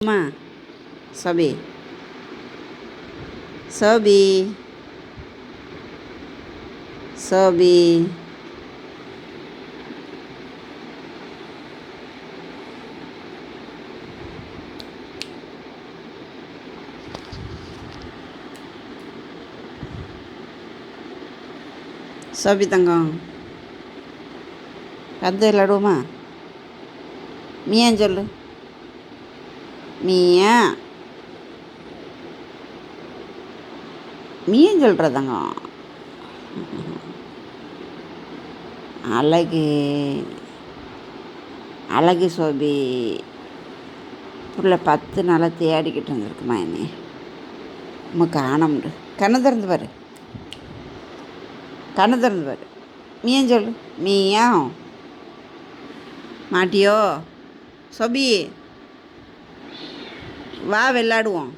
அம்மா சபி சபி சபி சபி தங்கம் கதை விளாடுவோமா? மியான்னு சொல்லு. மியா மியான்னு சொல்கிறதாங்க. அழகு அழகு சோபி புள்ள 10 நாளாக தேடிக்கிட்டு வந்திருக்குமா என்னை நம்ம காணமுண்டு. கண்ணை திறந்து பாரு, கண்ணை திறந்து பாரு. மியான்னு சொல்லு. மியா மாட்டியோ? சோபி வா விளாடுவோம்.